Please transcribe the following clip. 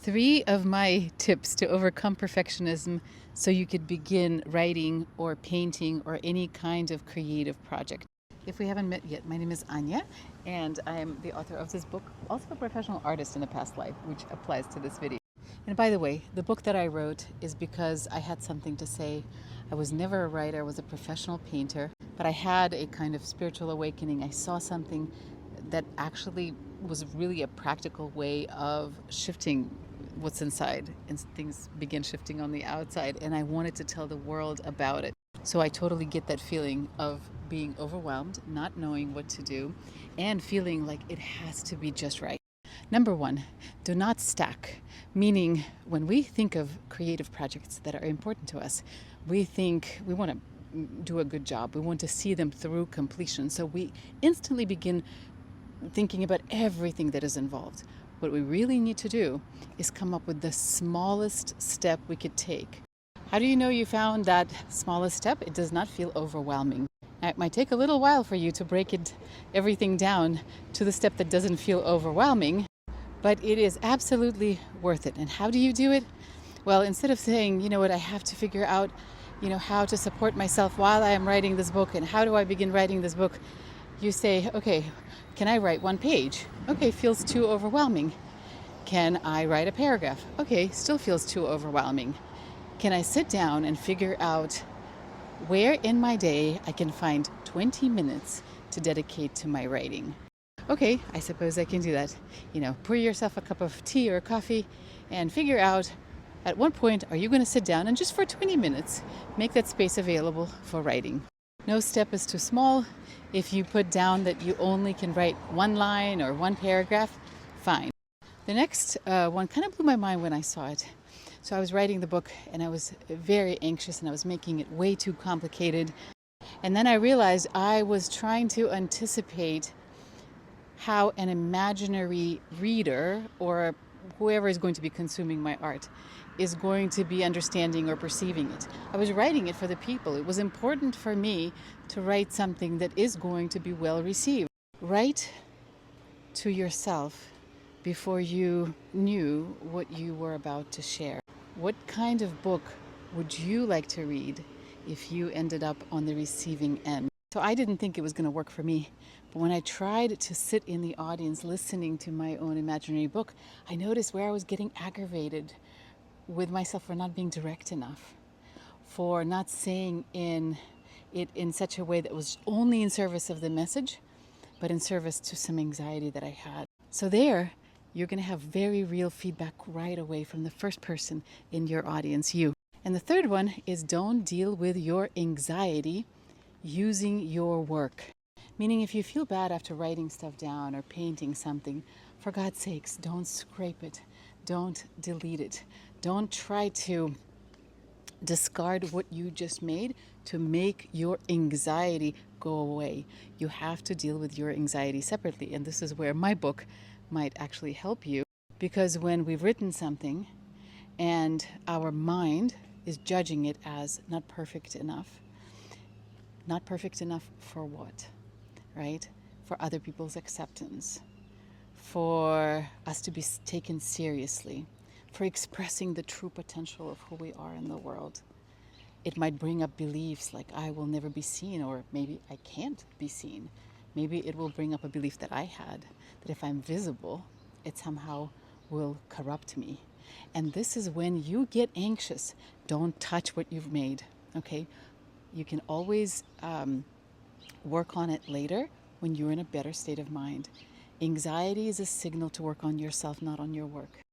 3 of my tips to overcome perfectionism so you could begin writing or painting or any kind of creative project. If we haven't met yet, my name is Anya, and I am the author of this book, also a professional artist in a past life, which applies to this video. And by the way, the book that I wrote is because I had something to say. I was never a writer, I was a professional painter, but I had a kind of spiritual awakening. I saw something that actually was really a practical way of shifting what's inside, and things begin shifting on the outside, and I wanted to tell the world about it. So I totally get that feeling of being overwhelmed, not knowing what to do, and feeling like it has to be just right. Number one, do not stack. Meaning, when we think of creative projects that are important to us, we think we want to do a good job. We want to see them through completion. So we instantly begin thinking about everything that is involved. What we really need to do is come up with the smallest step we could take. How do you know you found that smallest step? It does not feel overwhelming. Now, it might take a little while for you to break everything down to the step that doesn't feel overwhelming, but it is absolutely worth it. And how do you do it? Well, instead of saying, you know what, I have to figure out, how to support myself while I am writing this book, and how do I begin writing this book, you say, okay, can I write 1 page? Okay, feels too overwhelming. Can I write a paragraph? Okay, still feels too overwhelming. Can I sit down and figure out where in my day I can find 20 minutes to dedicate to my writing? Okay, I suppose I can do that. Pour yourself a cup of tea or coffee and figure out at what point are you going to sit down and just for 20 minutes make that space available for writing. No step is too small. If you put down that you only can write 1 line or 1 paragraph, fine. The next one kind of blew my mind when I saw it. So I was writing the book and I was very anxious and I was making it way too complicated. And then I realized I was trying to anticipate how an imaginary reader or whoever is going to be consuming my art is going to be understanding or perceiving it. I was writing it for the people. It was important for me to write something that is going to be well received. Write to yourself before you knew what you were about to share. What kind of book would you like to read if you ended up on the receiving end? So I didn't think it was going to work for me. But when I tried to sit in the audience listening to my own imaginary book, I noticed where I was getting aggravated with myself for not being direct enough, for not saying it in such a way that was only in service of the message, but in service to some anxiety that I had. So there, you're going to have very real feedback right away from the first person in your audience, you. And the third one is don't deal with your anxiety using your work. Meaning if you feel bad after writing stuff down or painting something, for God's sakes, don't scrape it. Don't delete it. Don't try to discard what you just made to make your anxiety go away. You have to deal with your anxiety separately. And this is where my book might actually help you, because when we've written something and our mind is judging it as not perfect enough for what? Right? For other people's acceptance, for us to be taken seriously, for expressing the true potential of who we are in the world. It might bring up beliefs like I will never be seen, or maybe I can't be seen. Maybe it will bring up a belief that I had, that if I'm visible, it somehow will corrupt me. And this is when you get anxious. Don't touch what you've made, okay? You can always work on it later when you're in a better state of mind. Anxiety is a signal to work on yourself, not on your work.